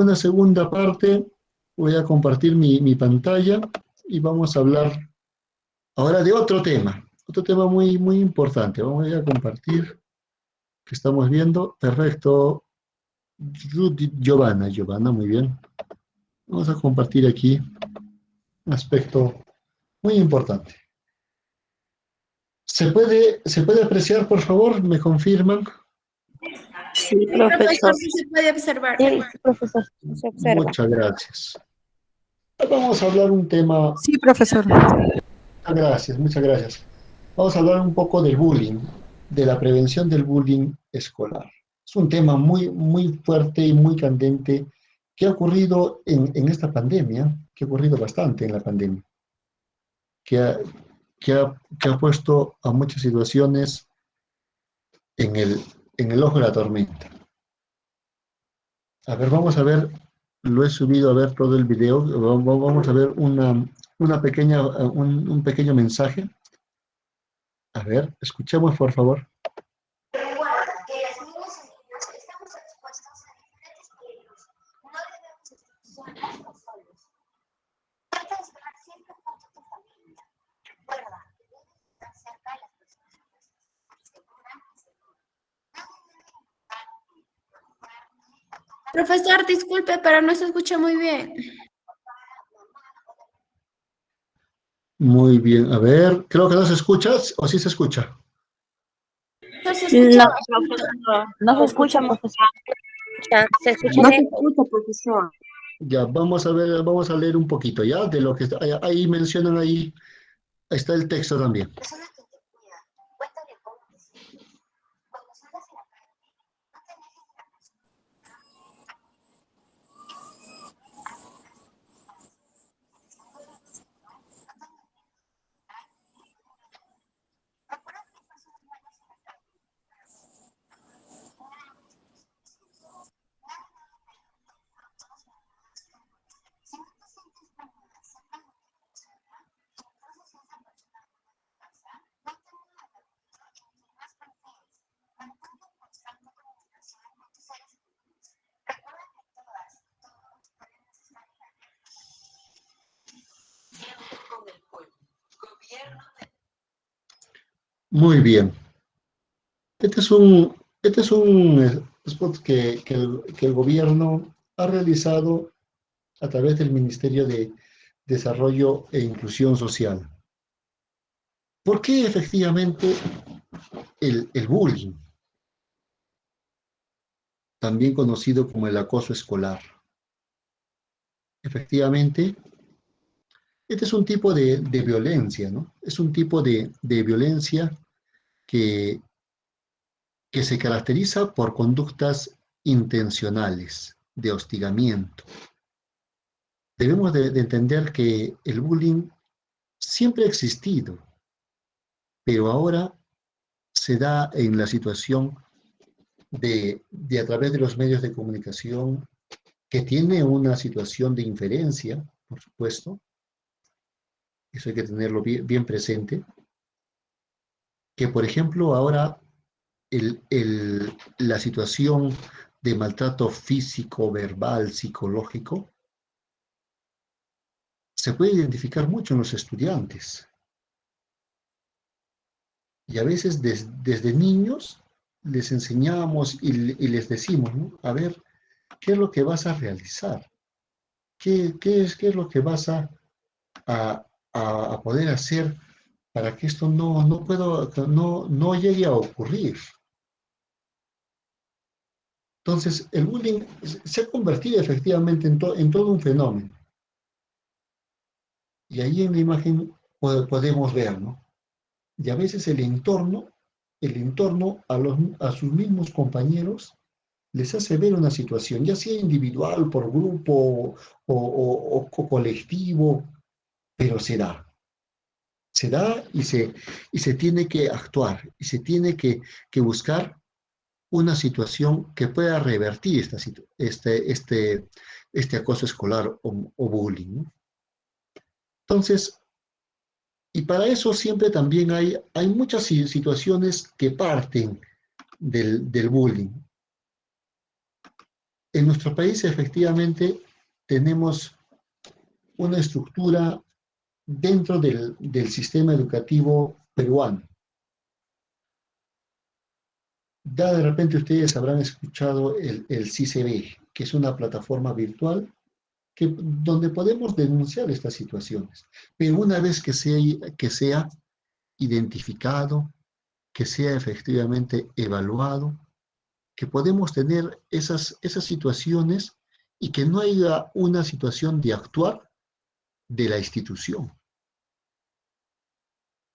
Una segunda parte, voy a compartir mi pantalla y vamos a hablar ahora de otro tema muy, muy importante. Vamos a compartir, que estamos viendo, perfecto, Giovanna, muy bien. Vamos a compartir aquí un aspecto muy importante. ¿Se puede apreciar, por favor? ¿Me confirman? Sí, Sí, profesor, profesor. sí se puede observar. Sí, profesor, se observa. Muchas gracias. Vamos a hablar un tema. Sí, profesor. Gracias, muchas gracias. Vamos a hablar un poco del bullying, de la prevención del bullying escolar. Es un tema muy, muy fuerte y muy candente que ha ocurrido en esta pandemia, que ha ocurrido bastante en la pandemia, que ha, que ha puesto a muchas situaciones en en el ojo de la tormenta. A ver, vamos a ver, lo he subido a ver todo el video, vamos a ver una pequeña, un pequeño mensaje. A ver, escuchemos por favor. Recuerda que las niñas y niños estamos expuestos a diferentes peligros. No debemos estar solas o solos. Trata de estar siempre junto a tu familia. Recuerda que debes estar cerca de las personas que estás segura y seguro. Nadie debe importarte, preocuparte. Profesor, disculpe, pero no se escucha muy bien. Muy bien, a ver, creo que no se escucha, o sí se escucha. No se escucha. No, profesor, no se escucha, profesor. Se escucha No se lejos. escucha, profesor. Ya, vamos a ver, vamos a leer un poquito, ¿ya? De lo que está, ahí mencionan ahí, está el texto también. Persona que te cuida, cuéntale cómo te sientes. Cuando salgas en la calle, no te dejes de la persona. Si no te sientes cómoda cerca de una persona, entonces esa persona no pasa, no te muevas en quien más confíes. Mantente en constante comunicación con tus seres queridos. Recuerda que todas y todos podemos estar en la guerra. Siempre con el pueblo. Gobierno de... Muy bien. Este es un spot que el gobierno ha realizado a través del Ministerio de Desarrollo e Inclusión Social. ¿Por qué efectivamente el bullying, también conocido como el acoso escolar? Efectivamente, este es un tipo de violencia, ¿no? Es un tipo de violencia que, que se caracteriza por conductas intencionales de hostigamiento. Debemos de entender que el bullying siempre ha existido, pero ahora se da en la situación de a través de los medios de comunicación, que tiene una situación de inferencia, por supuesto, eso hay que tenerlo bien presente, que por ejemplo ahora la situación de maltrato físico, verbal, psicológico, se puede identificar mucho en los estudiantes. Y a veces desde niños les enseñamos y les decimos, ¿no? A ver, ¿qué es lo que vas a realizar? ¿Qué es lo que vas a, a poder hacer para que esto no llegue a ocurrir? Entonces, el bullying se ha convertido efectivamente en todo un fenómeno. Y ahí en la imagen podemos ver, ¿no? Y a veces el entorno a sus mismos compañeros les hace ver una situación, ya sea individual, por grupo o colectivo, pero se da y se tiene que actuar, y se tiene que buscar una situación que pueda revertir este acoso escolar o bullying, ¿no? Entonces, y para eso siempre también hay muchas situaciones que parten del bullying. En nuestro país efectivamente tenemos una estructura dentro del sistema educativo peruano. Ya de repente ustedes habrán escuchado el CICB, que es una plataforma virtual donde podemos denunciar estas situaciones. Pero una vez que sea identificado, que sea efectivamente evaluado, que podemos tener esas situaciones y que no haya una situación de actuar de la institución.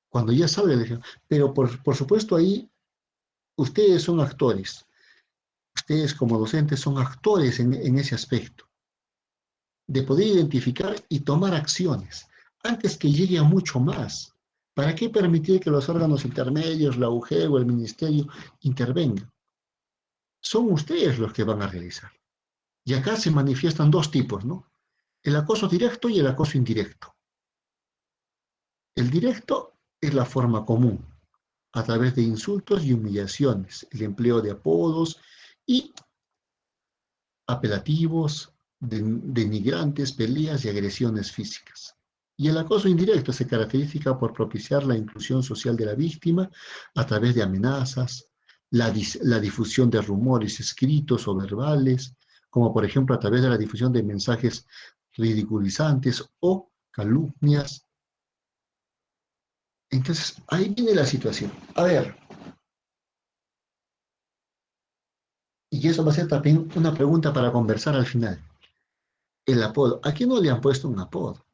Cuando ya salga el ejemplo. Pero por supuesto ahí ustedes son actores. Ustedes como docentes son actores en ese aspecto, de poder identificar y tomar acciones antes que llegue a mucho más. ¿Para qué permitir que los órganos intermedios, la UGE o el ministerio intervengan? Son ustedes los que van a realizar. Y acá se manifiestan dos tipos, ¿no? El acoso directo y el acoso indirecto. El directo es la forma común, a través de insultos y humillaciones, el empleo de apodos y apelativos, denigrantes, peleas y agresiones físicas. Y el acoso indirecto se caracteriza por propiciar la inclusión social de la víctima a través de amenazas, la difusión de rumores escritos o verbales, como por ejemplo a través de la difusión de mensajes ridiculizantes o calumnias. Entonces, ahí viene la situación. A ver, y eso va a ser también una pregunta para conversar al final. El apodo. ¿A quién no le han puesto un apodo?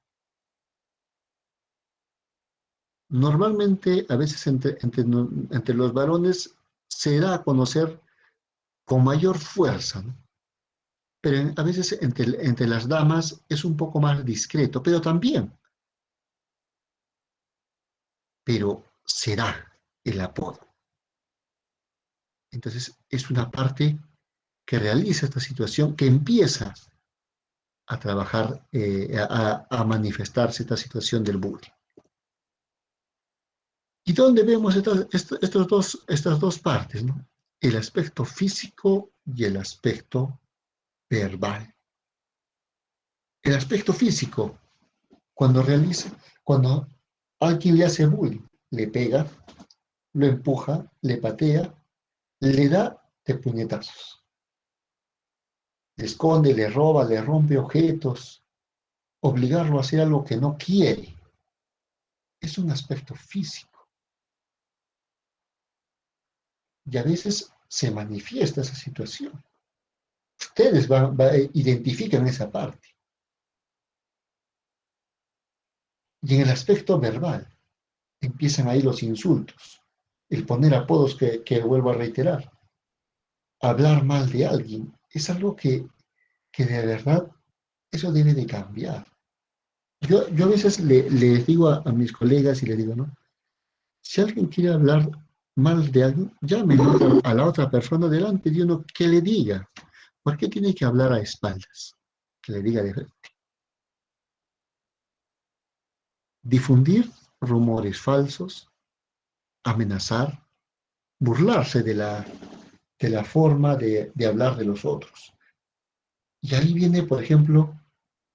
Normalmente, a veces entre los varones se da a conocer con mayor fuerza, ¿no? Pero a veces entre las damas es un poco más discreto, pero se da el apodo. Entonces, es una parte que realiza esta situación, que empieza a trabajar, a manifestarse esta situación del bullying. ¿Y dónde vemos estas dos partes, ¿no? El aspecto físico y el aspecto verbal. El aspecto físico, cuando alguien le hace bullying, le pega, lo empuja, le patea, le da de puñetazos. Le esconde, le roba, le rompe objetos, obligarlo a hacer algo que no quiere. Es un aspecto físico. Y a veces se manifiesta esa situación. Ustedes identifican esa parte. Y en el aspecto verbal, empiezan ahí los insultos, el poner apodos que vuelvo a reiterar, hablar mal de alguien, es algo que de verdad eso debe de cambiar. Yo a veces les digo a mis colegas y les digo, ¿no? Si alguien quiere hablar mal de alguien, llame a la otra persona delante de uno que le diga. ¿Por qué tiene que hablar a espaldas? Que le diga de frente. Difundir rumores falsos, amenazar, burlarse de la forma de hablar de los otros. Y ahí viene, por ejemplo,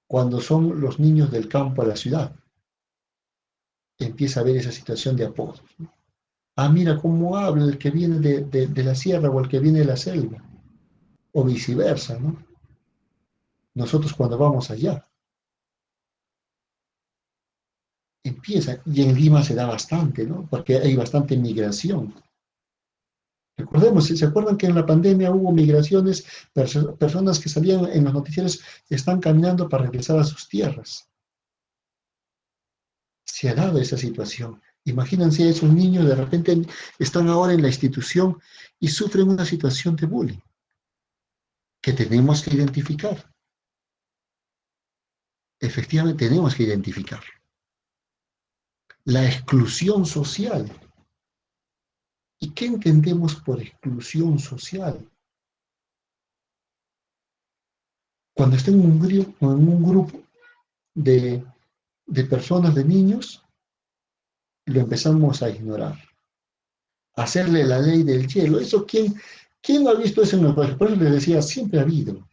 cuando son los niños del campo a la ciudad. Empieza a haber esa situación de apodos, ¿no? Ah, mira cómo habla el que viene de la sierra o el que viene de la selva. O viceversa, ¿no? Nosotros cuando vamos allá, empieza, y en Lima se da bastante, ¿no? Porque hay bastante migración. Recordemos, ¿se acuerdan que en la pandemia hubo migraciones, personas que salían en los noticieros están caminando para regresar a sus tierras? Se ha dado esa situación. Imagínense, esos niños de repente están ahora en la institución y sufren una situación de bullying que tenemos que identificar. Efectivamente, tenemos que identificar. La exclusión social. ¿Y qué entendemos por exclusión social? Cuando está en un grupo de personas, de niños, lo empezamos a ignorar. Hacerle la ley del hielo. ¿Eso quién no ha visto eso en los colegios? Por eso les decía, siempre ha habido.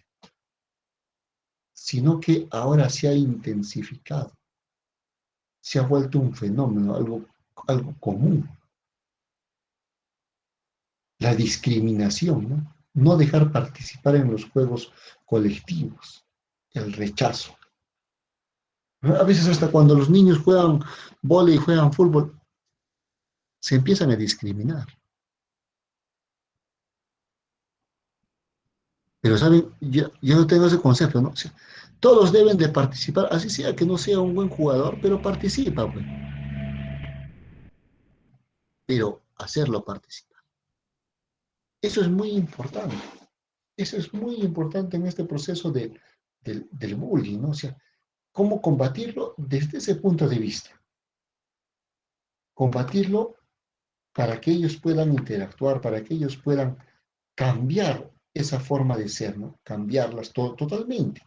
sino que ahora se ha intensificado, se ha vuelto un fenómeno, algo común. La discriminación, ¿no? No dejar participar en los juegos colectivos, el rechazo. A veces hasta cuando los niños juegan vóley y juegan fútbol, se empiezan a discriminar. Pero, ¿saben? Yo no tengo ese concepto, ¿no? O sea, todos deben de participar, así sea que no sea un buen jugador, pero participa, pues. Pero hacerlo participar. Eso es muy importante. Eso es muy importante en este proceso del bullying, ¿no? O sea, cómo combatirlo desde ese punto de vista. Combatirlo para que ellos puedan interactuar, para que ellos puedan cambiar esa forma de ser, ¿no? Cambiarlas totalmente.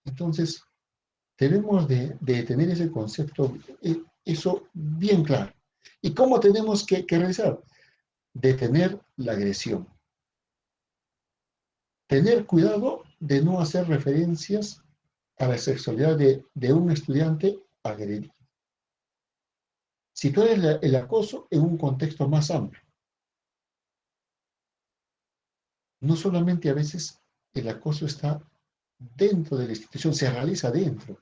Entonces, debemos de tener ese concepto, eso bien claro. ¿Y cómo tenemos que realizar? Detener la agresión. Tener cuidado de no hacer referencias a la sexualidad de un estudiante agredido. Situar el acoso en un contexto más amplio. No solamente a veces el acoso está dentro de la institución, se realiza dentro,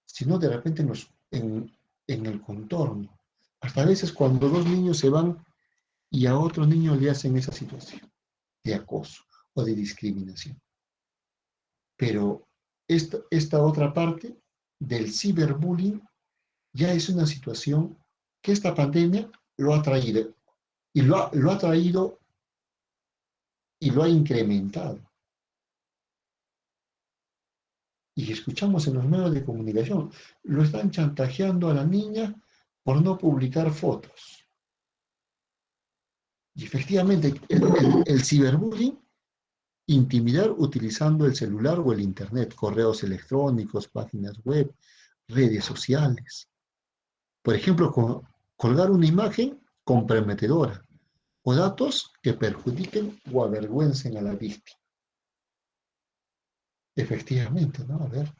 sino de repente en el contorno. Hasta a veces cuando dos niños se van y a otro niño le hacen esa situación de acoso o de discriminación. Pero esta otra parte del ciberbullying ya es una situación que esta pandemia lo ha traído y lo ha traído y lo ha incrementado. Y escuchamos en los medios de comunicación, lo están chantajeando a la niña por no publicar fotos. Y efectivamente, el ciberbullying, intimidar utilizando el celular o el internet, correos electrónicos, páginas web, redes sociales. Por ejemplo, colgar una imagen comprometedora o datos que perjudiquen o avergüencen a la víctima. Efectivamente, ¿no? A ver,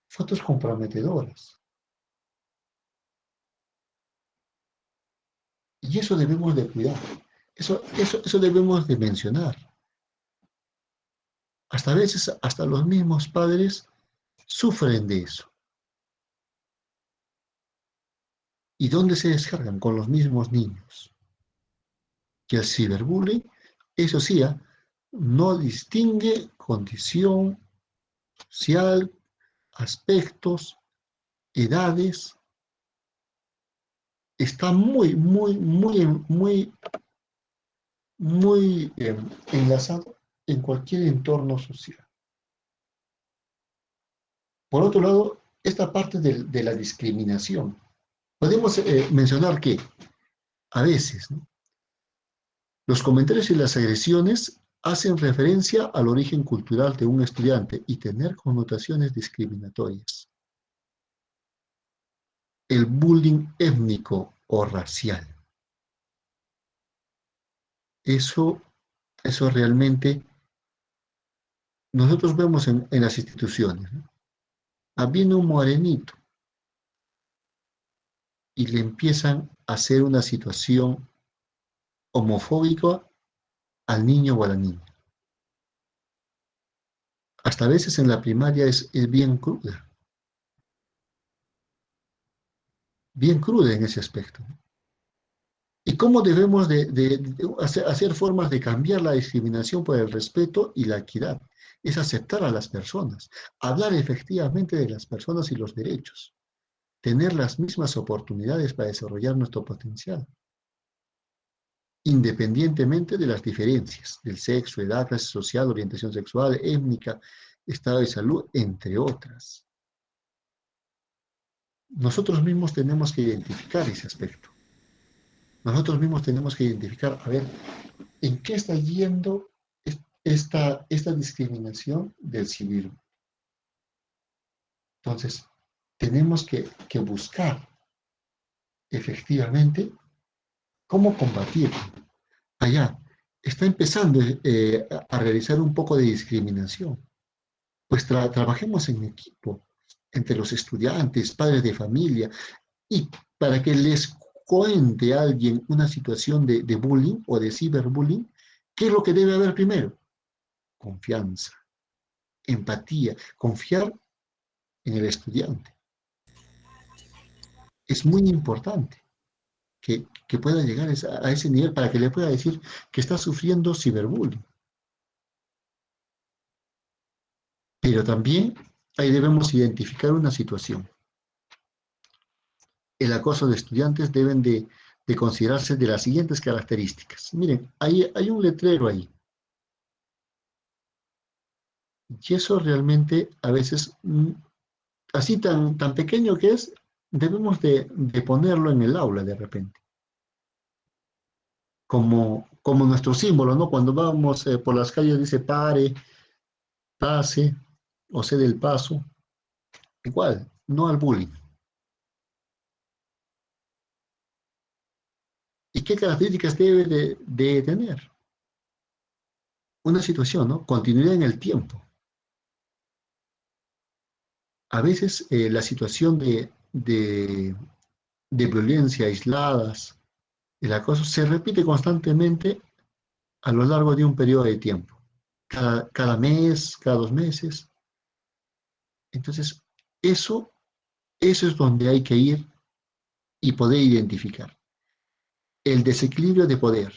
fotos comprometedoras. Y eso debemos de cuidar. Eso debemos de mencionar. Hasta a veces, hasta los mismos padres sufren de eso. ¿Y dónde se descargan? Con los mismos niños. Que el ciberbullying, eso sí, no distingue condición social, aspectos, edades. Está muy enlazado en cualquier entorno social. Por otro lado, esta parte de la discriminación. Podemos mencionar que a veces, ¿no?, los comentarios y las agresiones hacen referencia al origen cultural de un estudiante y tener connotaciones discriminatorias. El bullying étnico o racial. Eso realmente nosotros vemos en las instituciones, ¿no? Viene un morenito y le empiezan a hacer una situación homofóbica al niño o a la niña. Hasta a veces en la primaria es bien cruda en ese aspecto. ¿Y cómo debemos de hacer formas de cambiar la discriminación por el respeto y la equidad? Es aceptar a las personas, hablar efectivamente de las personas y los derechos, tener las mismas oportunidades para desarrollar nuestro potencial, independientemente de las diferencias del sexo, edad, clase social, orientación sexual, étnica, estado de salud, entre otras. Nosotros mismos tenemos que identificar ese aspecto. Nosotros mismos tenemos que identificar, a ver, ¿en qué está yendo esta discriminación del civismo? Entonces, tenemos que buscar efectivamente cómo combatirlo. Allá está empezando a realizar un poco de discriminación. pues trabajemos en equipo, entre los estudiantes, padres de familia, y para que les cuente a alguien una situación de bullying o de ciberbullying, ¿qué es lo que debe haber primero? Confianza, empatía, confiar en el estudiante. Es muy importante que pueda llegar a ese nivel para que le pueda decir que está sufriendo ciberbullying. Pero también ahí debemos identificar una situación. El acoso de estudiantes deben de considerarse de las siguientes características. Miren, hay un letrero ahí. Y eso realmente a veces, así tan pequeño que es, debemos de ponerlo en el aula de repente. Como nuestro símbolo, ¿no? Cuando vamos por las calles dice pare, pase o cede el paso. Igual, no al bullying. ¿Y qué características debe de tener? Una situación, ¿no? Continuidad en el tiempo. A veces la situación de violencia aisladas, el acoso, se repite constantemente a lo largo de un periodo de tiempo. Cada mes, cada 2 meses. Entonces, eso es donde hay que ir y poder identificar. El desequilibrio de poder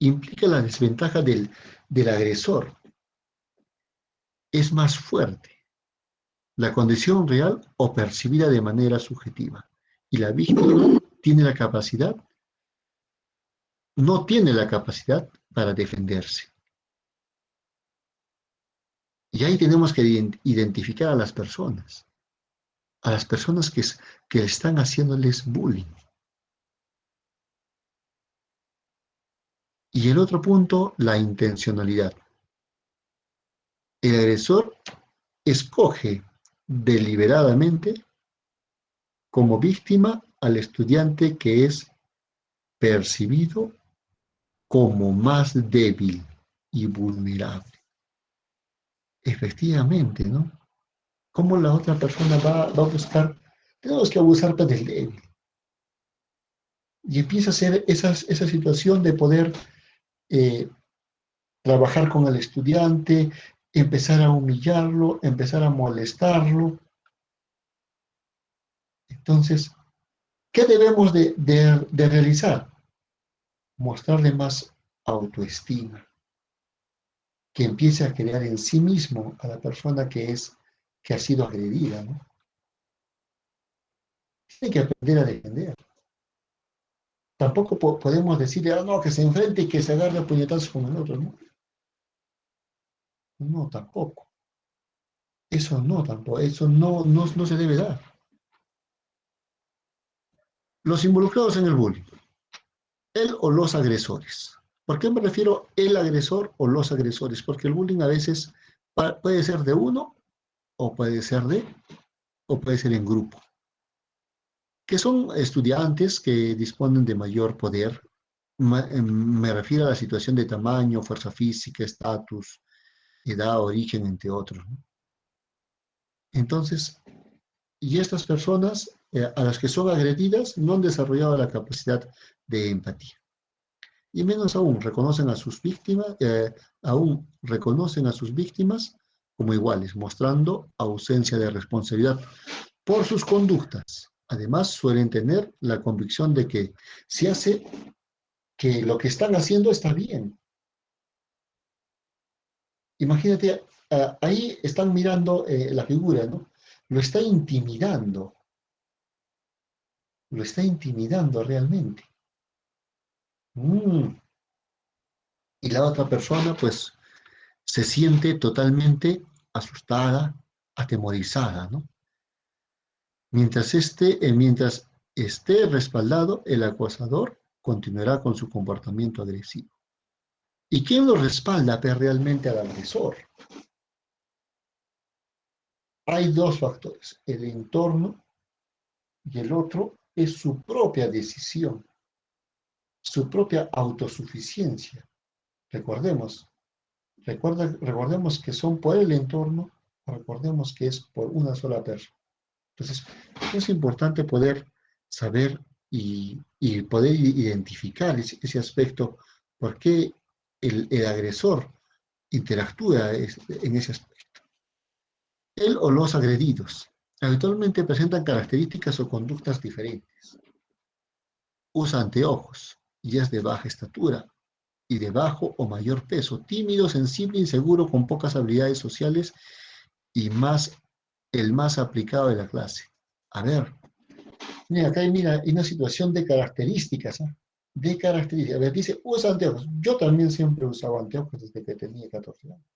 implica la desventaja del agresor. Es más fuerte la condición real o percibida de manera subjetiva. Y la víctima tiene la capacidad, no tiene la capacidad para defenderse. Y ahí tenemos que identificar a las personas que están haciéndoles bullying. Y el otro punto, la intencionalidad. El agresor escoge deliberadamente como víctima al estudiante que es percibido como más débil y vulnerable. Efectivamente, ¿no? ¿Cómo la otra persona va a buscar? Tenemos que abusar del débil. Y empieza a ser esa situación de poder eh, trabajar con el estudiante, empezar a humillarlo, empezar a molestarlo. Entonces, ¿qué debemos de realizar? Mostrarle más autoestima, que empiece a crear en sí mismo a la persona que ha sido agredida, ¿no? Tiene que aprender a defender. Tampoco podemos decirle, no, que se enfrente y que se agarre a puñetazos con el otro, ¿no? No, tampoco. Eso no, tampoco. Eso no se debe dar. Los involucrados en el bullying, él o los agresores. ¿Por qué me refiero el agresor o los agresores? Porque el bullying a veces puede ser de uno o puede ser en grupo, que son estudiantes que disponen de mayor poder. Me refiero a la situación de tamaño, fuerza física, estatus, edad, origen, entre otros, ¿no? Entonces, y estas personas a las que son agredidas no han desarrollado la capacidad de empatía. Y menos aún reconocen a sus víctimas como iguales, mostrando ausencia de responsabilidad por sus conductas. Además, suelen tener la convicción de que se hace que lo que están haciendo está bien. Imagínate, ahí están mirando la figura, ¿no? Lo está intimidando realmente. Y la otra persona, pues, se siente totalmente asustada, atemorizada, ¿no? Mientras esté respaldado, el acosador continuará con su comportamiento agresivo. ¿Y quién lo respalda realmente al agresor? Hay dos factores, el entorno y el otro es su propia decisión, su propia autosuficiencia. Recordemos que son por el entorno recordemos que es por una sola persona. Entonces, es importante poder saber y poder identificar ese aspecto, por qué el agresor interactúa en ese aspecto. Él o los agredidos habitualmente presentan características o conductas diferentes. Usa anteojos y es de baja estatura y de bajo o mayor peso, tímido, sensible, inseguro, con pocas habilidades sociales y el más aplicado de la clase. A ver, mira, acá hay, mira, hay una situación de características, ¿eh? De características. A ver, dice, usa anteojos. Yo también siempre he usado anteojos desde que tenía 14 años.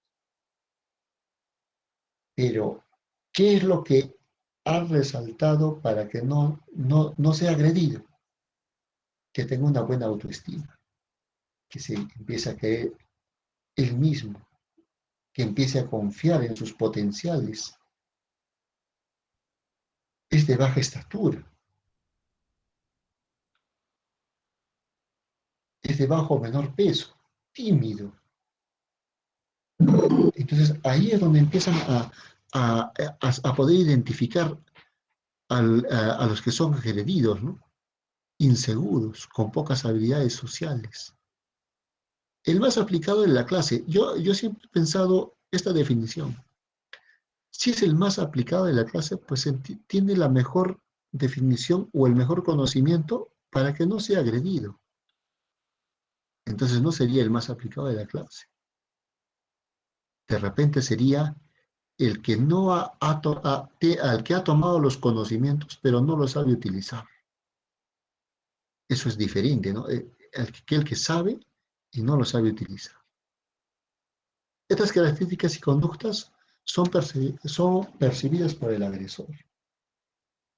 Pero, ¿qué es lo que ha resaltado para que no sea agredido? Que tenga una buena autoestima, que se empiece a creer él mismo, que empiece a confiar en sus potenciales. Es de baja estatura, es de bajo o menor peso, tímido. Entonces ahí es donde empiezan a poder identificar a los que son agredidos, ¿no? Inseguros, con pocas habilidades sociales. El más aplicado en la clase, yo siempre he pensado esta definición. Si es el más aplicado de la clase, pues tiene la mejor definición o el mejor conocimiento para que no sea agredido. Entonces no sería el más aplicado de la clase. De repente sería el que no al que ha tomado los conocimientos, pero no los sabe utilizar. Eso es diferente, ¿no? El que sabe y no lo sabe utilizar. Estas características y conductas son percibidas por el agresor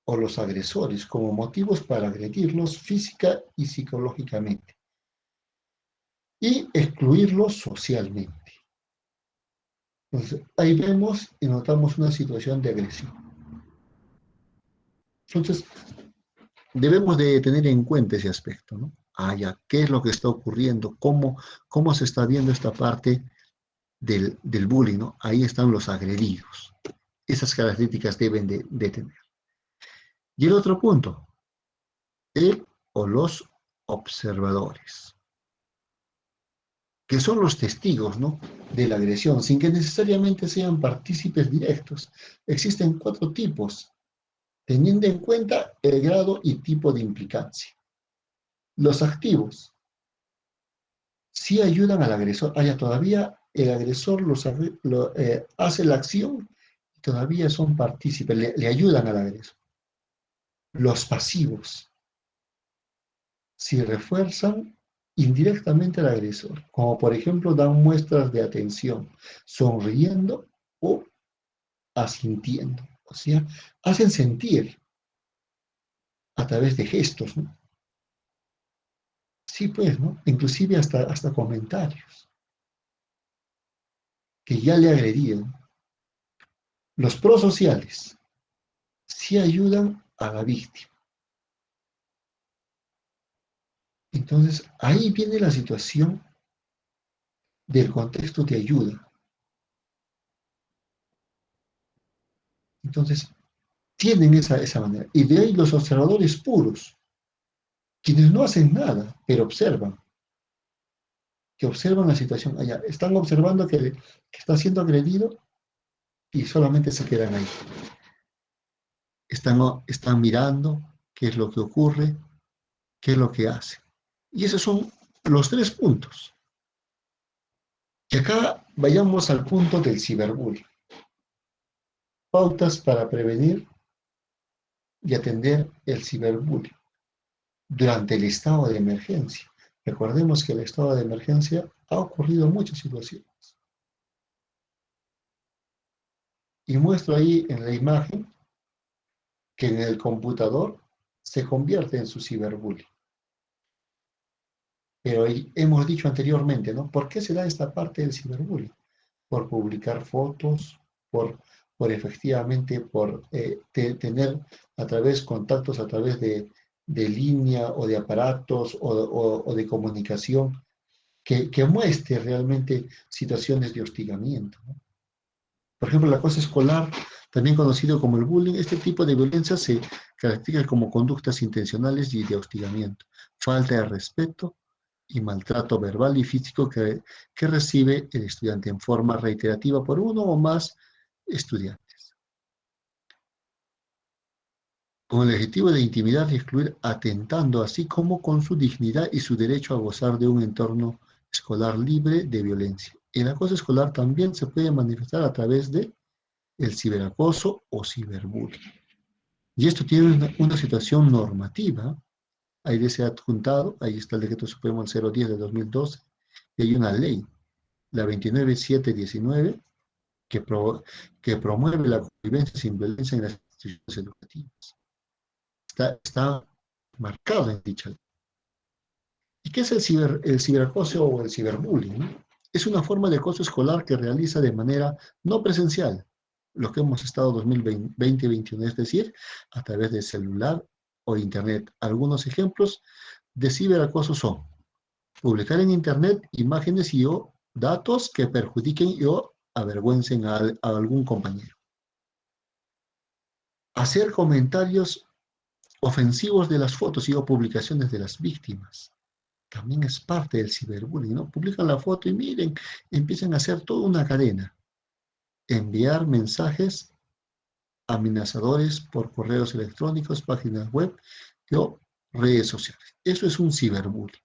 o los agresores como motivos para agredirlos física y psicológicamente y excluirlos socialmente. Entonces, ahí vemos y notamos una situación de agresión. Entonces, debemos de tener en cuenta ese aspecto, ¿no? Ya, ¿qué es lo que está ocurriendo? ¿Cómo se está viendo esta parte del bullying, ¿no? Ahí están los agredidos. Esas características deben de tener. Y el otro punto, el o los observadores, que son los testigos, ¿no?, de la agresión, sin que necesariamente sean partícipes directos. Existen 4 tipos, teniendo en cuenta el grado y tipo de implicancia. Los activos sí ayudan al agresor. Todavía el agresor hace la acción y todavía son partícipes, le ayudan al agresor. Los pasivos si refuerzan indirectamente al agresor, como por ejemplo dan muestras de atención, sonriendo o asintiendo. O sea, hacen sentir a través de gestos, ¿no? Sí, pues, ¿no? Inclusive hasta comentarios que ya le agredieron. Los prosociales sí ayudan a la víctima. Entonces, ahí viene la situación del contexto de ayuda. Entonces, tienen esa manera. Y de ahí los observadores puros, quienes no hacen nada, pero observan, que observan la situación allá. Están observando que está siendo agredido y solamente se quedan ahí. Están mirando qué es lo que ocurre, qué es lo que hace. Y esos son los 3 puntos. Y acá vayamos al punto del ciberbullying. Pautas para prevenir y atender el ciberbullying durante el estado de emergencia. Recordemos que el estado de emergencia ha ocurrido muchas situaciones. Y muestro ahí en la imagen que en el computador se convierte en su ciberbullying. Pero hemos dicho anteriormente, ¿no? ¿Por qué se da esta parte del ciberbullying? Por publicar fotos, por efectivamente, tener contactos a través de línea o de aparatos o de comunicación que muestre realmente situaciones de hostigamiento, ¿no? Por ejemplo, el acoso escolar, también conocido como el bullying, este tipo de violencia se caracteriza como conductas intencionales y de hostigamiento, falta de respeto y maltrato verbal y físico que recibe el estudiante en forma reiterativa por uno o más estudiantes, con el objetivo de intimidar y excluir, atentando así como con su dignidad y su derecho a gozar de un entorno escolar libre de violencia. El acoso escolar también se puede manifestar a través de el ciberacoso o ciberbullying. Y esto tiene una situación normativa. Ahí dice adjuntado, ahí está el decreto supremo 010 de 2012, y hay una ley, la 29719, que promueve la convivencia sin violencia en las instituciones educativas. Está marcado en dicha ley. ¿Y qué es el ciberacoso o el ciberbullying? ¿No? Es una forma de acoso escolar que realiza de manera no presencial, lo que hemos estado 2020-2021, es decir, a través del celular o internet. Algunos ejemplos de ciberacoso son publicar en internet imágenes y o datos que perjudiquen y o avergüencen a algún compañero. Hacer comentarios ofensivos de las fotos y o publicaciones de las víctimas. También es parte del ciberbullying, ¿no? Publican la foto y miren, empiezan a hacer toda una cadena. Enviar mensajes amenazadores por correos electrónicos, páginas web o redes sociales. Eso es un ciberbullying.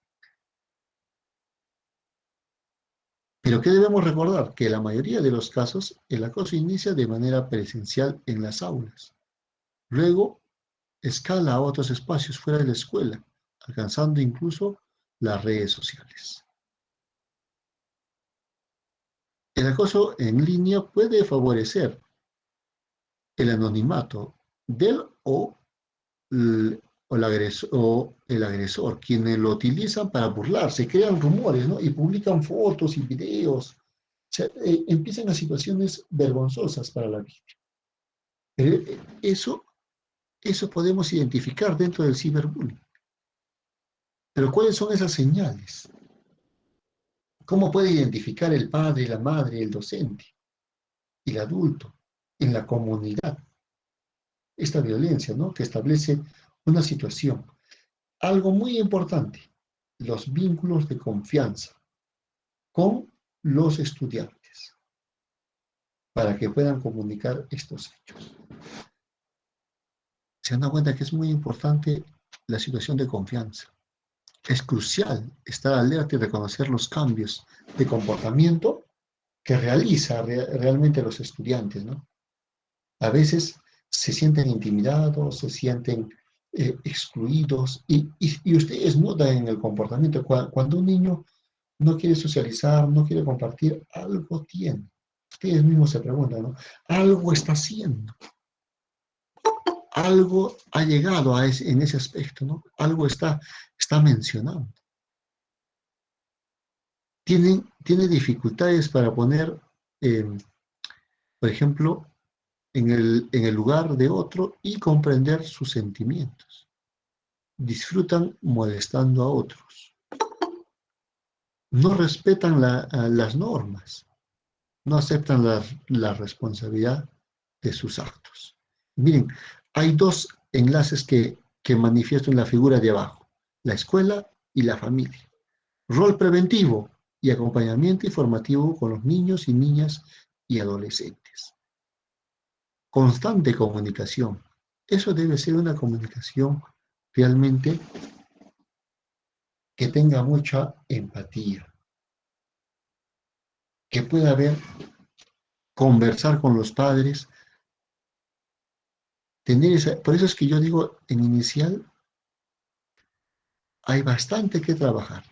Pero ¿qué debemos recordar? Que en la mayoría de los casos el acoso inicia de manera presencial en las aulas. Luego escala a otros espacios fuera de la escuela, alcanzando incluso las redes sociales. El acoso en línea puede favorecer el anonimato del el agresor, quienes lo utilizan para burlarse, crean rumores, ¿no? Y publican fotos y videos. O sea, empiezan a situaciones vergonzosas para la víctima. Pero eso podemos identificar dentro del ciberbullying. Pero ¿cuáles son esas señales? ¿Cómo puede identificar el padre, la madre, el docente y el adulto en la comunidad esta violencia, ¿no? Que establece una situación? Algo muy importante, los vínculos de confianza con los estudiantes para que puedan comunicar estos hechos. Se dan cuenta que es muy importante la situación de confianza. Es crucial estar alerta y reconocer los cambios de comportamiento que realiza realmente los estudiantes, ¿no? A veces se sienten intimidados, se sienten excluidos y ustedes notan en el comportamiento, cuando un niño no quiere socializar, no quiere compartir, algo tiene. Ustedes mismos se preguntan, ¿no? Algo está haciendo. Algo ha llegado en ese aspecto, ¿no? Algo está mencionando. Tiene dificultades para poner, por ejemplo, en el lugar de otro y comprender sus sentimientos. Disfrutan molestando a otros. No respetan las normas. No aceptan la responsabilidad de sus actos. Miren, hay dos enlaces que manifiesto en la figura de abajo: la escuela y la familia. Rol preventivo y acompañamiento informativo con los niños y niñas y adolescentes. Constante comunicación. Eso debe ser una comunicación realmente que tenga mucha empatía, que pueda conversar con los padres, por eso es que yo digo, en inicial hay bastante que trabajar,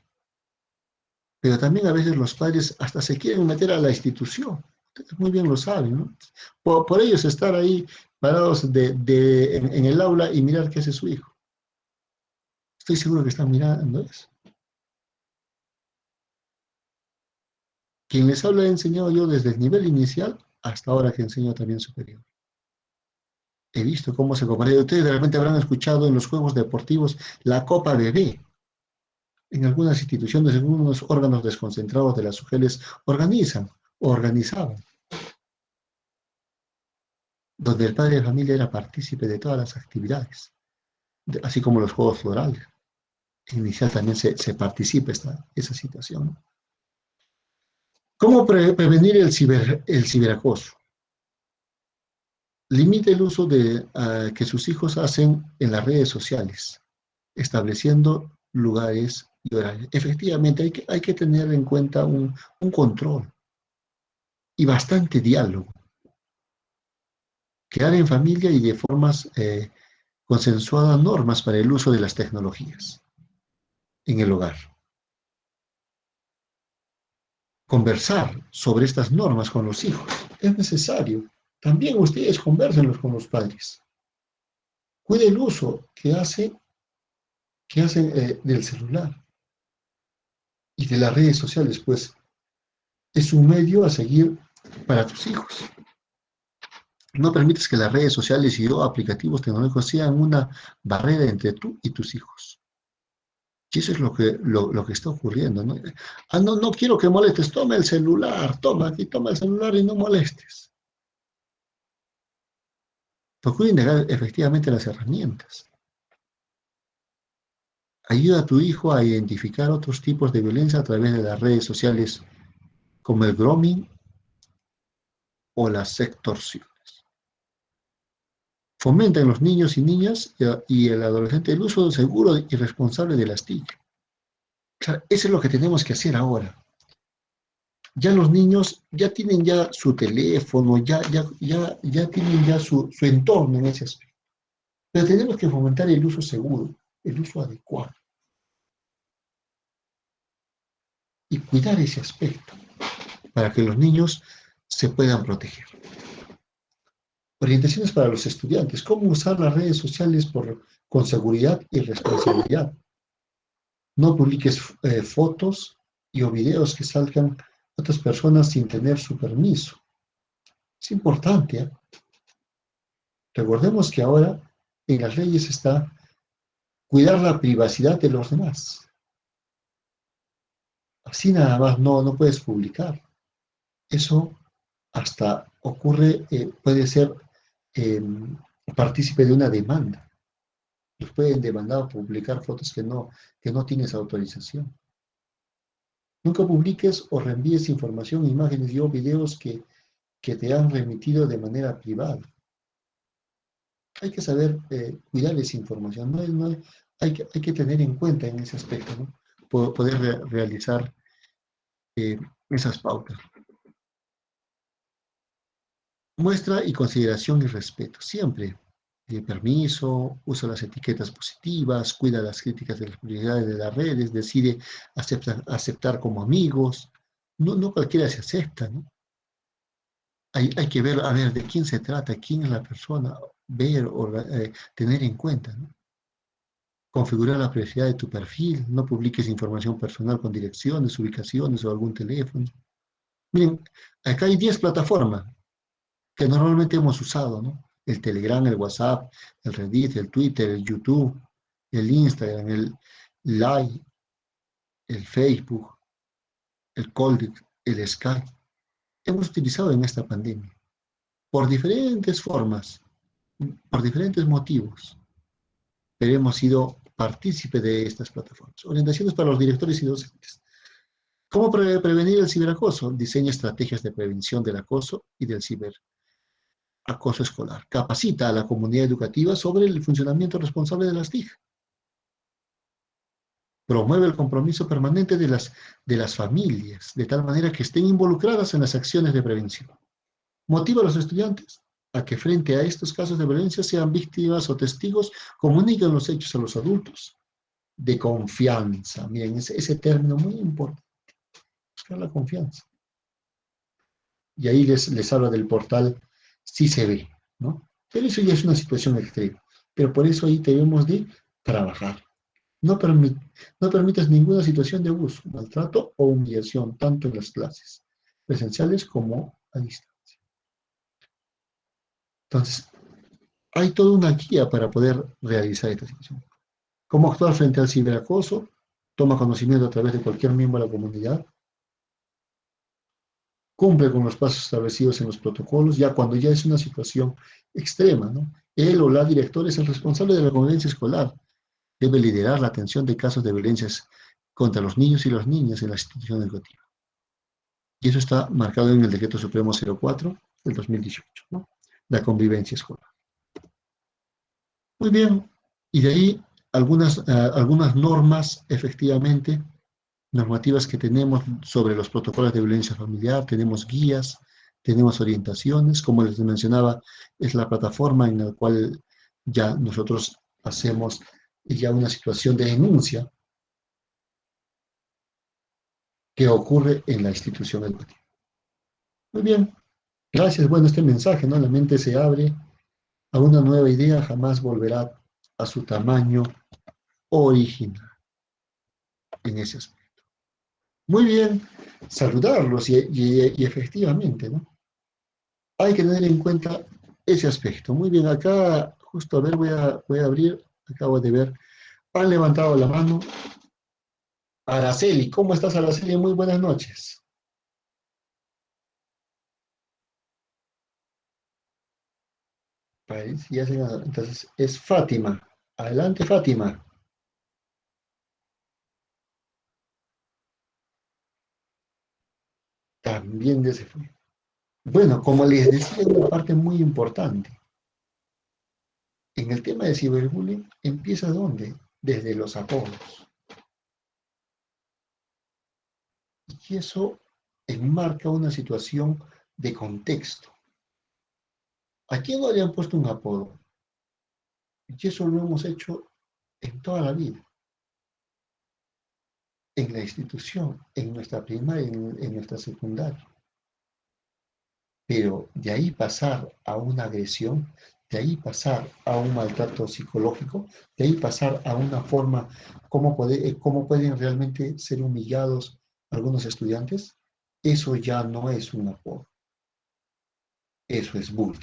pero también a veces los padres hasta se quieren meter a la institución. Ustedes muy bien lo saben, ¿no? Por ellos estar ahí parados en el aula y mirar qué hace su hijo. Estoy seguro que están mirando eso. Quien les habla he enseñado yo desde el nivel inicial hasta ahora que enseño también superior. He visto cómo se compara. Ustedes de repente habrán escuchado en los juegos deportivos la Copa Bebé. En algunas instituciones, en algunos órganos desconcentrados de las UGELs organizaban. donde el padre de familia era partícipe de todas las actividades, así como los juegos florales. Inicial también se participa esa situación, ¿no? ¿Cómo prevenir el ciberacoso? Limite el uso que sus hijos hacen en las redes sociales, estableciendo lugares y horarios. Efectivamente, hay que tener en cuenta un control y bastante diálogo. Crear en familia y de formas consensuadas normas para el uso de las tecnologías en el hogar. Conversar sobre estas normas con los hijos es necesario. También ustedes conversenlos con los padres. Cuide el uso que hacen del celular y de las redes sociales, pues es un medio a seguir para tus hijos. No permites que las redes sociales y o aplicativos tecnológicos sean una barrera entre tú y tus hijos. Y eso es lo que está ocurriendo, ¿no? No quiero que molestes, toma el celular, toma el celular y no molestes. Procura indagar efectivamente las herramientas. Ayuda a tu hijo a identificar otros tipos de violencia a través de las redes sociales, como el grooming o las extorsiones. Fomenta en los niños y niñas y el adolescente el uso seguro y responsable de las TIC. O sea, eso es lo que tenemos que hacer ahora. Ya los niños ya tienen ya su teléfono, ya tienen ya su entorno en ese aspecto. Pero tenemos que fomentar el uso seguro, el uso adecuado. Y cuidar ese aspecto para que los niños se puedan proteger. Orientaciones para los estudiantes. ¿Cómo usar las redes sociales con seguridad y responsabilidad? No publiques fotos o videos que salgan otras personas sin tener su permiso. Es importante, ¿eh? Recordemos que ahora en las leyes está cuidar la privacidad de los demás. Así nada más no puedes publicar. Eso hasta ocurre, puede ser partícipe de una demanda. Los pueden demandar o publicar fotos que no tienes autorización. Nunca publiques o reenvíes información, imágenes o videos que te han remitido de manera privada. Hay que saber cuidar esa información. Hay que tener en cuenta en ese aspecto, ¿no? Poder realizar esas pautas. Muestra y consideración y respeto. Siempre. Permiso, usa las etiquetas positivas, cuida las críticas de las prioridades de las redes, decide aceptar como amigos. No cualquiera se acepta, ¿no? Hay que ver, a ver, de quién se trata, quién es la persona, ver, tener en cuenta, ¿no? Configurar la privacidad de tu perfil, no publiques información personal con direcciones, ubicaciones o algún teléfono. Miren, acá hay 10 plataformas que normalmente hemos usado, ¿no? El Telegram, el WhatsApp, el Reddit, el Twitter, el YouTube, el Instagram, el Live, el Facebook, el Cold, el Skype. Hemos utilizado en esta pandemia por diferentes formas, por diferentes motivos, pero hemos sido partícipe de estas plataformas. Orientaciones para los directores y docentes. ¿Cómo prevenir el ciberacoso? Diseña estrategias de prevención del acoso y del ciberacoso escolar. Capacita a la comunidad educativa sobre el funcionamiento responsable de las TIC. Promueve el compromiso permanente de las familias, de tal manera que estén involucradas en las acciones de prevención. Motiva a los estudiantes a que frente a estos casos de violencia sean víctimas o testigos, comuniquen los hechos a los adultos de confianza. Miren, ese término muy importante. Buscar la confianza. Y ahí les habla del portal Sí se ve, ¿no? Pero eso ya es una situación extrema. Pero por eso ahí debemos de trabajar. No permitas ninguna situación de abuso, maltrato o humillación, tanto en las clases presenciales como a distancia. Entonces, hay toda una guía para poder realizar esta situación. ¿Cómo actuar frente al ciberacoso? Toma conocimiento a través de cualquier miembro de la comunidad. cumple con los pasos establecidos en los protocolos, ya cuando ya es una situación extrema, ¿no? Él o la directora es el responsable de la convivencia escolar, debe liderar la atención de casos de violencias contra los niños y las niñas en la institución educativa. Y eso está marcado en el Decreto Supremo 04 del 2018, ¿no? La convivencia escolar. Muy bien, y de ahí algunas normas, efectivamente, normativas que tenemos sobre los protocolos de violencia familiar, tenemos guías, tenemos orientaciones, como les mencionaba, es la plataforma en la cual ya nosotros hacemos ya una situación de denuncia que ocurre en la institución educativa. Muy bien, gracias. Bueno, este mensaje, ¿no? La mente se abre a una nueva idea, jamás volverá a su tamaño original en ese aspecto. Muy bien, saludarlos y efectivamente, ¿no? Hay que tener en cuenta ese aspecto. Muy bien, acá, justo a ver, voy a abrir, acabo de ver, han levantado la mano. Araceli, ¿cómo estás, Araceli? Muy buenas noches. Entonces, es Fátima. Adelante, Fátima. También ya se fue. Bueno, como les decía, una parte muy importante. En el tema de ciberbullying, ¿empieza dónde? Desde los apodos. Y eso enmarca una situación de contexto. ¿A quién no le han puesto un apodo? Y eso lo hemos hecho en toda la vida. En la institución, en nuestra primaria, en nuestra secundaria. Pero de ahí pasar a una agresión, de ahí pasar a un maltrato psicológico, de ahí pasar a una forma, cómo pueden realmente ser humillados algunos estudiantes, eso ya no es un apodo, eso es bullying.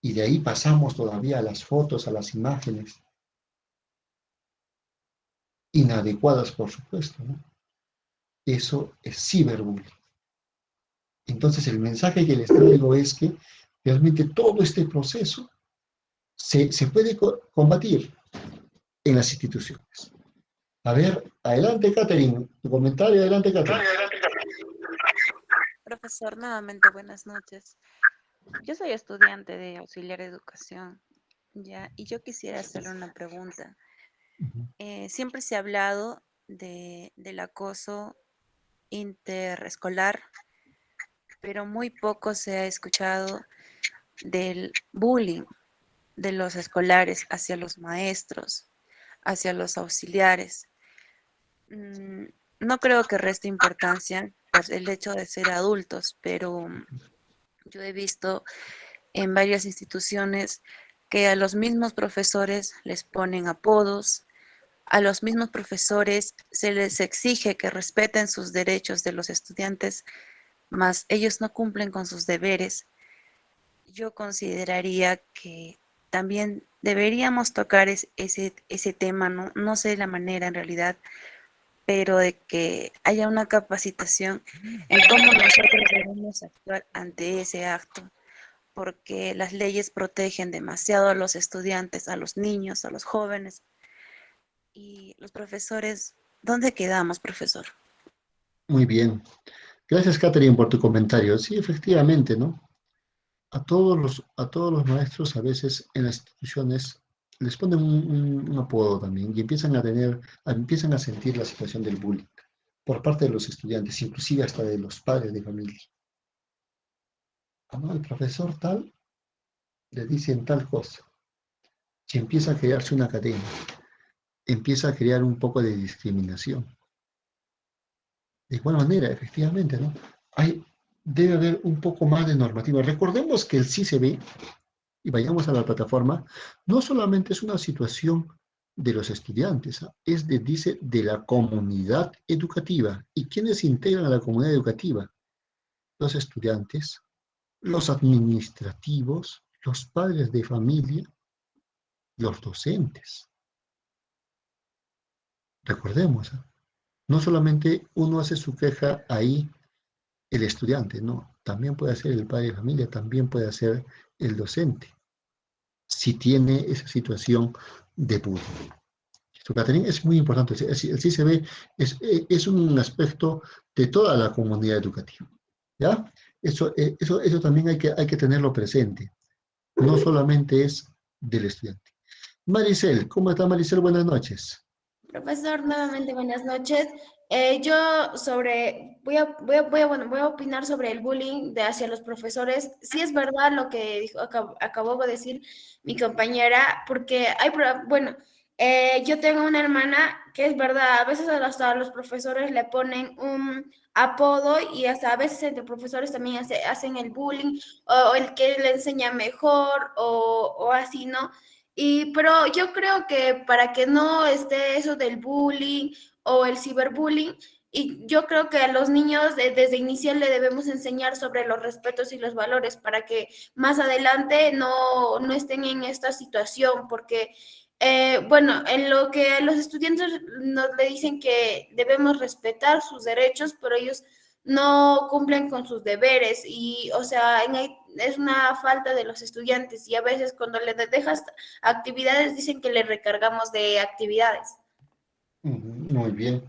Y de ahí pasamos todavía a las fotos, a las imágenes, inadecuadas, por supuesto, ¿no? Eso es ciberbullying. Entonces el mensaje que les traigo es que realmente todo este proceso se puede combatir en las instituciones. A ver, adelante, Catherine, tu comentario, adelante, Catherine. Profesor, nuevamente buenas noches. Yo soy estudiante de auxiliar de educación, ya, y yo quisiera hacerle una pregunta. Siempre se ha hablado del acoso interescolar, pero muy poco se ha escuchado del bullying de los escolares hacia los maestros, hacia los auxiliares. No creo que reste importancia por el hecho de ser adultos, pero yo he visto en varias instituciones que a los mismos profesores les ponen apodos, a los mismos profesores se les exige que respeten sus derechos de los estudiantes, mas ellos no cumplen con sus deberes. Yo consideraría que también deberíamos tocar ese tema, no sé la manera en realidad, pero de que haya una capacitación en cómo nosotros debemos actuar ante ese acto, porque las leyes protegen demasiado a los estudiantes, a los niños, a los jóvenes. Y los profesores, ¿dónde quedamos, profesor? Muy bien. Gracias, Catherine, por tu comentario. Sí, efectivamente, ¿no? A todos los maestros a veces en las instituciones les ponen un apodo también y empiezan a sentir la situación del bullying por parte de los estudiantes, inclusive hasta de los padres de familia. ¿No? El profesor tal le dicen tal cosa. Y empieza a crearse una cadena, empieza a crear un poco de discriminación. De igual manera, efectivamente, ¿no? Debe haber un poco más de normativa. Recordemos que el CICB, y vayamos a la plataforma, no solamente es una situación de los estudiantes, dice, de la comunidad educativa. ¿Y quiénes integran a la comunidad educativa? Los estudiantes, los administrativos, los padres de familia, los docentes. Recordemos, no solamente uno hace su queja ahí el estudiante, no, también puede ser el padre de familia, también puede ser el docente, si tiene esa situación de bullying. Esto, Catherine, es muy importante. El CICB es un aspecto de toda la comunidad educativa, ¿ya? Eso también hay que tenerlo presente. No solamente es del estudiante. Maricel, ¿cómo está Maricel? Buenas noches. Profesor, nuevamente buenas noches. Yo voy a opinar sobre el bullying hacia los profesores. Sí es verdad lo que acabó de decir mi compañera, porque yo tengo una hermana que es verdad, a veces hasta los profesores le ponen un apodo y hasta a veces entre profesores también hacen el bullying o el que le enseña mejor o así, ¿no? Pero yo creo que para que no esté eso del bullying o el ciberbullying, y yo creo que a los niños desde inicial le debemos enseñar sobre los respetos y los valores para que más adelante no estén en esta situación, porque, en lo que los estudiantes nos le dicen que debemos respetar sus derechos, pero ellos no cumplen con sus deberes y, o sea, es una falta de los estudiantes y a veces cuando les dejas actividades dicen que le recargamos de actividades. Muy bien.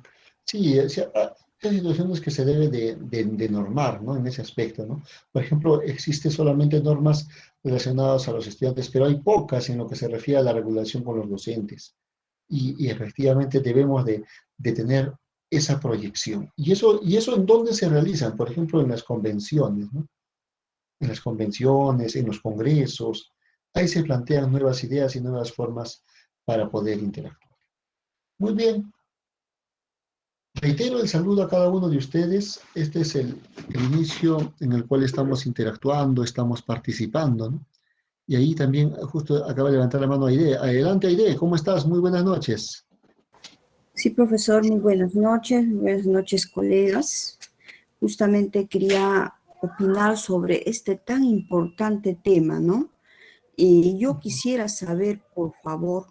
Sí, hay situaciones que se debe de normar, ¿no? En ese aspecto, ¿no? Por ejemplo, existen solamente normas relacionadas a los estudiantes, pero hay pocas en lo que se refiere a la regulación con los docentes. Y efectivamente debemos de tener esa proyección. ¿Y eso en dónde se realizan? Por ejemplo, en las convenciones, ¿no? En las convenciones, en los congresos. Ahí se plantean nuevas ideas y nuevas formas para poder interactuar. Muy bien. Reitero el saludo a cada uno de ustedes. Este es el inicio en el cual estamos interactuando, estamos participando, ¿no? Y ahí también justo acaba de levantar la mano Aide. Adelante, Aide, ¿cómo estás? Muy buenas noches. Sí, profesor, muy buenas noches, colegas. Justamente quería opinar sobre este tan importante tema, ¿no? Y yo quisiera saber, por favor,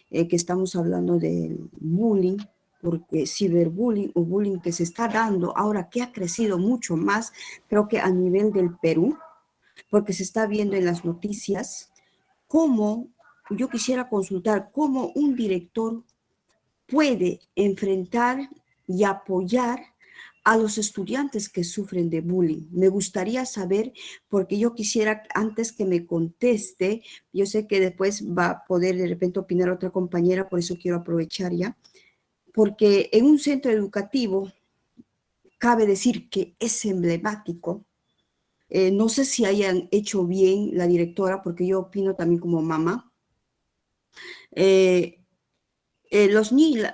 que estamos hablando del bullying, porque ciberbullying o bullying que se está dando ahora, que ha crecido mucho más, creo que a nivel del Perú, porque se está viendo en las noticias, cómo, yo quisiera consultar cómo un director puede enfrentar y apoyar a los estudiantes que sufren de bullying. Me gustaría saber, porque yo quisiera, antes que me conteste, yo sé que después va a poder de repente opinar otra compañera, por eso quiero aprovechar ya, porque en un centro educativo cabe decir que es emblemático. No sé si hayan hecho bien la directora, porque yo opino también como mamá.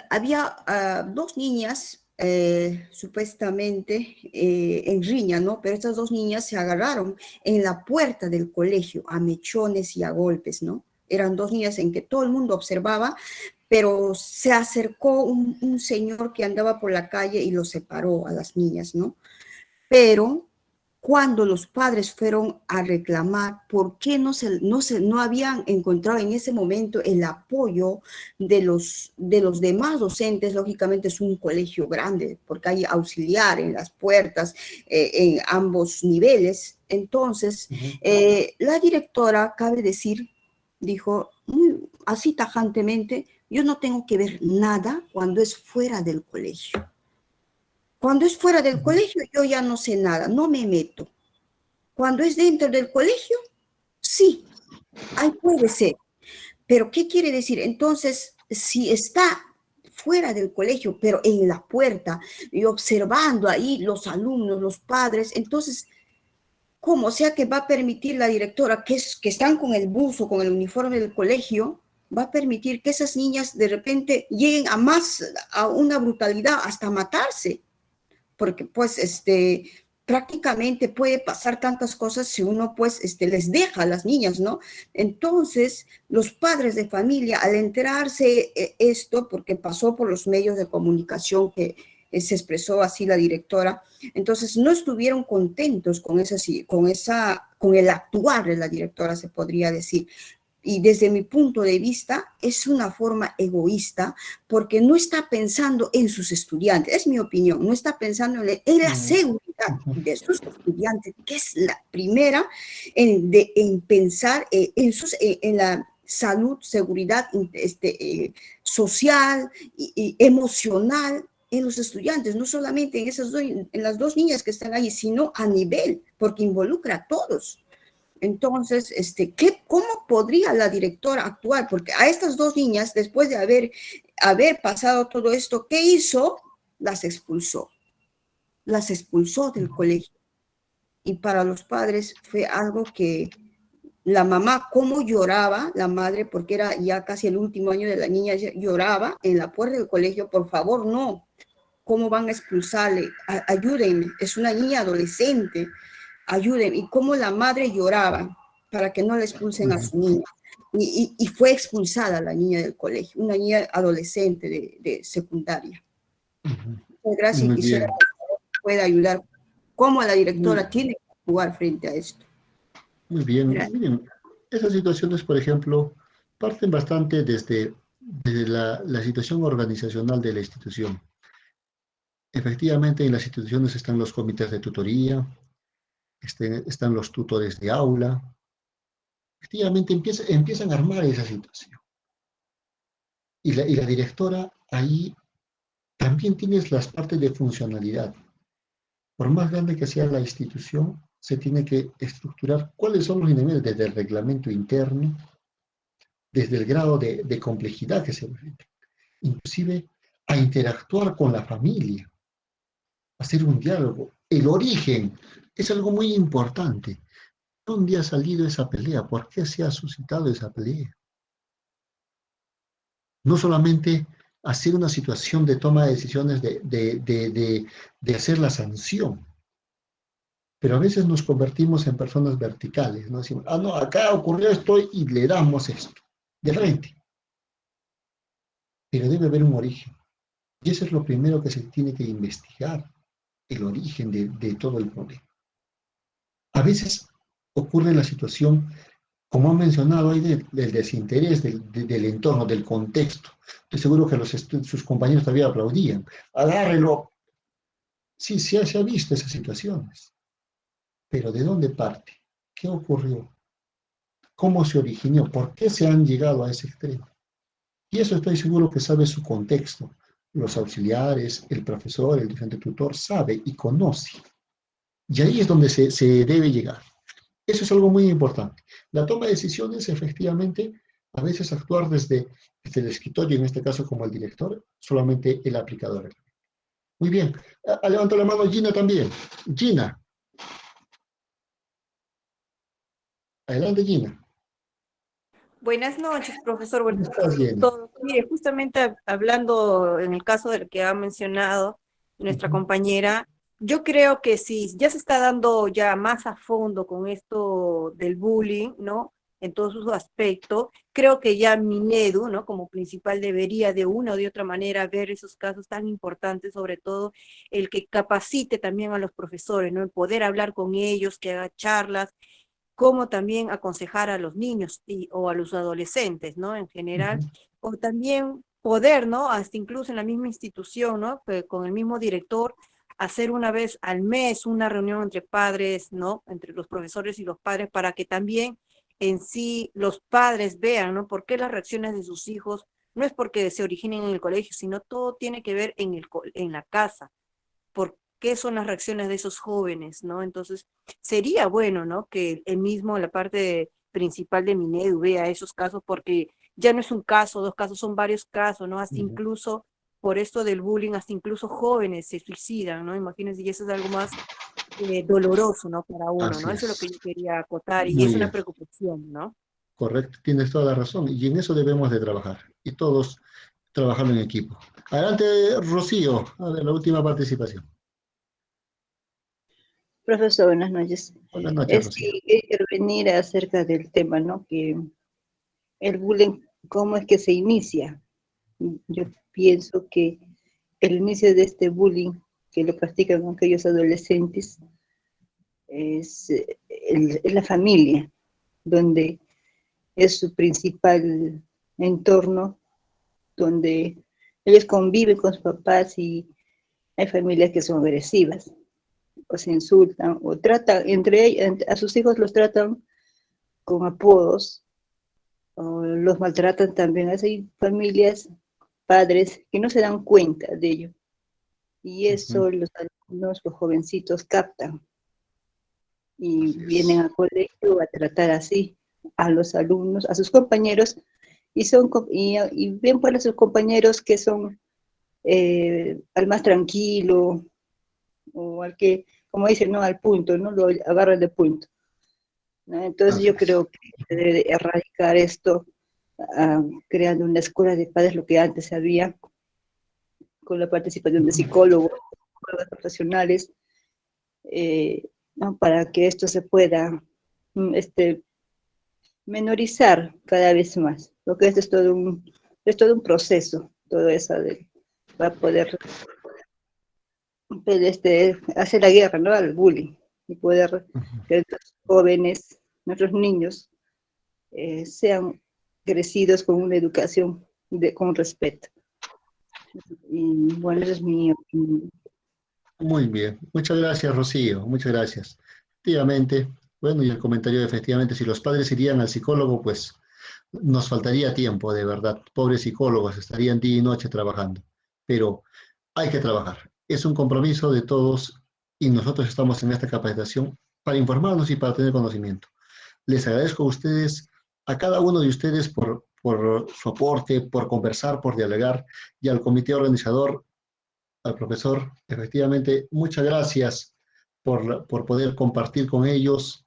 Había dos niñas supuestamente en riña, ¿no? Pero estas dos niñas se agarraron en la puerta del colegio a mechones y a golpes, ¿no? Eran dos niñas en que todo el mundo observaba, pero se acercó un señor que andaba por la calle y los separó a las niñas, ¿no? Pero cuando los padres fueron a reclamar por qué no habían encontrado en ese momento el apoyo de los demás docentes, lógicamente es un colegio grande, porque hay auxiliar en las puertas, en ambos niveles. Entonces, la directora, cabe decir, dijo así tajantemente, yo no tengo que ver nada cuando es fuera del colegio. Cuando es fuera del colegio, yo ya no sé nada, no me meto. Cuando es dentro del colegio, sí, ahí puede ser. Pero, ¿qué quiere decir? Entonces, si está fuera del colegio, pero en la puerta, y observando ahí los alumnos, los padres, entonces, ¿cómo? O sea que va a permitir la directora que están con el buzo, con el uniforme del colegio, va a permitir que esas niñas de repente lleguen a una brutalidad, hasta matarse. Porque pues prácticamente puede pasar tantas cosas si uno pues les deja a las niñas, ¿no? Entonces, los padres de familia, al enterarse esto, porque pasó por los medios de comunicación que se expresó así la directora, entonces no estuvieron contentos con el actuar de la directora, se podría decir. Y desde mi punto de vista es una forma egoísta porque no está pensando en sus estudiantes, es mi opinión, no está pensando en la seguridad seguridad de sus estudiantes, que es la primera en pensar en la salud, seguridad social y emocional en los estudiantes, no solamente en las dos niñas que están ahí, sino a nivel, porque involucra a todos. Entonces, ¿cómo podría la directora actuar? Porque a estas dos niñas, después de haber pasado todo esto, ¿qué hizo? Las expulsó del colegio. Y para los padres fue algo que la mamá, cómo lloraba, la madre, porque era ya casi el último año de la niña, lloraba en la puerta del colegio, por favor, no. ¿Cómo van a expulsarle? Ayúdenme, es una niña adolescente, ayúdenme. Y cómo la madre lloraba para que no le expulsen a su niña. Y fue expulsada la niña del colegio, una niña adolescente de secundaria. Muchas gracias, Muy quisiera bien. que pueda ayudar. ¿Cómo la directora tiene que actuar frente a esto? Muy bien. Gracias. Miren, esas situaciones, por ejemplo, parten bastante desde la situación organizacional de la institución. Efectivamente, en las instituciones están los comités de tutoría, están los tutores de aula. Efectivamente, empiezan a armar esa situación. Y la directora ahí también tienes las partes de funcionalidad. Por más grande que sea la institución, se tiene que estructurar cuáles son los niveles desde el reglamento interno, desde el grado de complejidad que se enfrenta, inclusive a interactuar con la familia, hacer un diálogo. El origen es algo muy importante. ¿Dónde ha salido esa pelea? ¿Por qué se ha suscitado esa pelea? No solamente hacer una situación de toma de decisiones de hacer la sanción, pero a veces nos convertimos en personas verticales, ¿no? Decimos, no, acá ocurrió esto y le damos esto, de frente. Pero debe haber un origen. Y eso es lo primero que se tiene que investigar, el origen de todo el problema. A veces ocurre la situación, como han mencionado ahí, del desinterés del entorno, del contexto. Estoy seguro que sus compañeros todavía aplaudían. Agárrelo. Sí, se ha visto esas situaciones. Pero ¿de dónde parte? ¿Qué ocurrió? ¿Cómo se originó? ¿Por qué se han llegado a ese extremo? Y eso estoy seguro que sabe su contexto. Los auxiliares, el profesor, el diferente tutor, sabe y conoce. Y ahí es donde se debe llegar. Eso es algo muy importante. La toma de decisiones, efectivamente, a veces actuar desde el escritorio, en este caso como el director, solamente el aplicador. Muy bien. Levanta la mano Gina también. Gina. Adelante, Gina. Buenas noches, profesor. ¿Cómo Buenas estás, noches a Gina? todos. Mire, justamente hablando en el caso del que ha mencionado nuestra compañera, yo creo que sí, ya se está dando ya más a fondo con esto del bullying, ¿no? En todos sus aspectos. Creo que ya Minedu, ¿no? Como principal debería de una o de otra manera ver esos casos tan importantes, sobre todo el que capacite también a los profesores, ¿no? El poder hablar con ellos, que haga charlas, como también aconsejar a los niños o a los adolescentes, ¿no? En general, o también poder, ¿no? Hasta incluso en la misma institución, ¿no? Con el mismo director, hacer una vez al mes una reunión entre padres, ¿no? Entre los profesores y los padres para que también en sí los padres vean, ¿no? Por qué las reacciones de sus hijos no es porque se originen en el colegio, sino todo tiene que ver en la casa. ¿Por qué son las reacciones de esos jóvenes, ¿no? Entonces, sería bueno, ¿no? Que el mismo, la parte principal de Minedu vea esos casos, porque ya no es un caso, dos casos, son varios casos, ¿no? Hasta incluso por esto del bullying, hasta incluso jóvenes se suicidan, ¿no? Imagínense, y eso es algo más doloroso, ¿no? Para uno, Así ¿no? Eso es lo que es. yo quería acotar y es Muy una bien. preocupación, ¿no? Correcto. Tienes toda la razón. Y en eso debemos de trabajar. Y todos trabajarlo en equipo. Adelante, Rocío. A ver, la última participación. Profesor, buenas noches. Buenas noches, Rocío. Sí, intervenir acerca del tema, ¿no? Que el bullying, ¿cómo es que se inicia? Yo pienso que el inicio de este bullying que lo practican aquellos adolescentes es la familia, donde es su principal entorno, donde ellos conviven con sus papás y hay familias que son agresivas. o se insultan, o tratan, a sus hijos los tratan con apodos, o los maltratan también. Hay familias, padres, que no se dan cuenta de ello. Y eso los alumnos, los jovencitos captan. Y vienen al colegio a tratar así a los alumnos, a sus compañeros, y ven para sus compañeros que son al más tranquilo, o al que, como dicen, ¿no? Al punto, ¿no? Lo agarran de punto, ¿no? Entonces yo creo que se debe de erradicar esto, creando una escuela de padres, lo que antes había, con la participación de psicólogos profesionales, ¿no? Para que esto se pueda menorizar cada vez más, porque esto es todo un proceso, todo eso para poder hacer la guerra, ¿no? Al bullying, y poder que estos jóvenes, nuestros niños, sean crecidos con una educación con respeto. Y bueno, esa es mi opinión. Muy bien, muchas gracias, Rocío, muchas gracias. Efectivamente, bueno, y el comentario, efectivamente, si los padres irían al psicólogo, pues nos faltaría tiempo, de verdad. Pobres psicólogos, estarían día y noche trabajando. Pero hay que trabajar. Es un compromiso de todos y nosotros estamos en esta capacitación para informarnos y para tener conocimiento. Les agradezco a ustedes, a cada uno de ustedes por su aporte, por conversar, por dialogar, y al comité organizador, al profesor, efectivamente, muchas gracias por poder compartir con ellos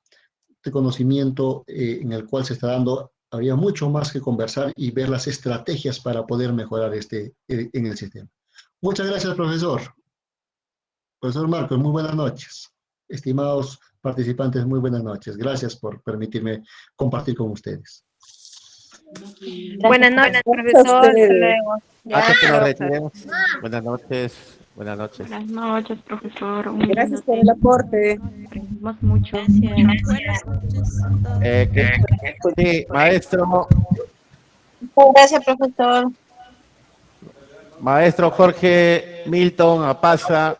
este conocimiento en el cual se está dando. Habría mucho más que conversar y ver las estrategias para poder mejorar en el sistema. Muchas gracias, profesor. Profesor Marcos, muy buenas noches. Estimados participantes, muy buenas noches. Gracias por permitirme compartir con ustedes. Buenas noches, profesor. Hasta luego. Antes que nos retiremos. Buenas noches. Buenas noches. Buenas noches, profesor. Gracias por el aporte. Aprendimos mucho. Buenas noches a todos. Sí, maestro. Gracias, profesor. Maestro Jorge Milton Apaza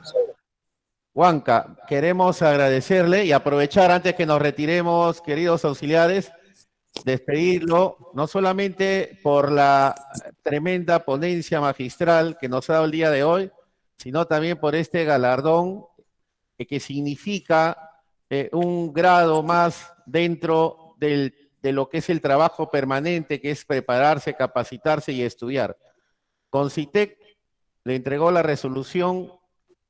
Huanca, queremos agradecerle y aprovechar antes que nos retiremos, queridos auxiliares, despedirlo, no solamente por la tremenda ponencia magistral que nos ha dado el día de hoy, sino también por este galardón que significa un grado más dentro de lo que es el trabajo permanente, que es prepararse, capacitarse y estudiar. Concitec le entregó la resolución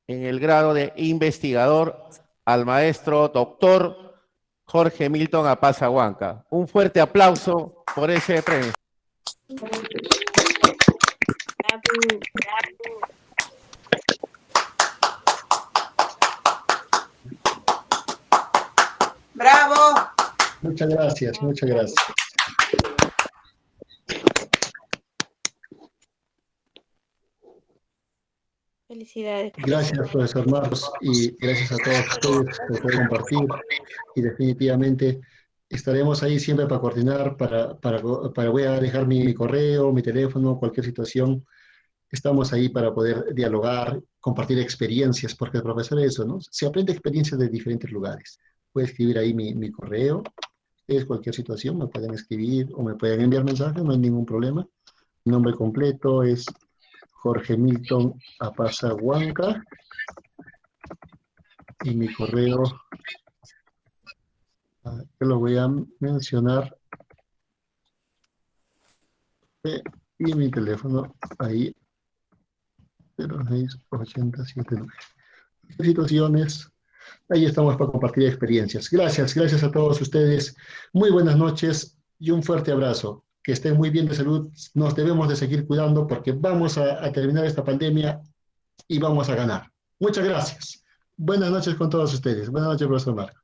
en el grado de investigador al maestro doctor Jorge Milton Apaza Huanca. Un fuerte aplauso por ese premio. ¡Bravo! Muchas gracias, muchas gracias. Felicidades. Gracias, profesor Marcos, y gracias a todos ustedes por poder compartir. Y definitivamente estaremos ahí siempre para coordinar, voy a dejar mi correo, mi teléfono, cualquier situación. Estamos ahí para poder dialogar, compartir experiencias, porque el profesor es eso, ¿no? Se aprende experiencias de diferentes lugares. Puede escribir ahí mi correo. Ustedes cualquier situación me pueden escribir o me pueden enviar mensajes, no hay ningún problema. Mi nombre completo es Jorge Milton Apaza Huanca y mi correo, que lo voy a mencionar, y mi teléfono ahí, 06879. Situaciones, ahí estamos para compartir experiencias. Gracias, gracias a todos ustedes. Muy buenas noches y un fuerte abrazo. Que estén muy bien de salud. Nos debemos de seguir cuidando porque vamos a terminar esta pandemia y vamos a ganar. Muchas gracias. Buenas noches con todos ustedes. Buenas noches, profesor Marco.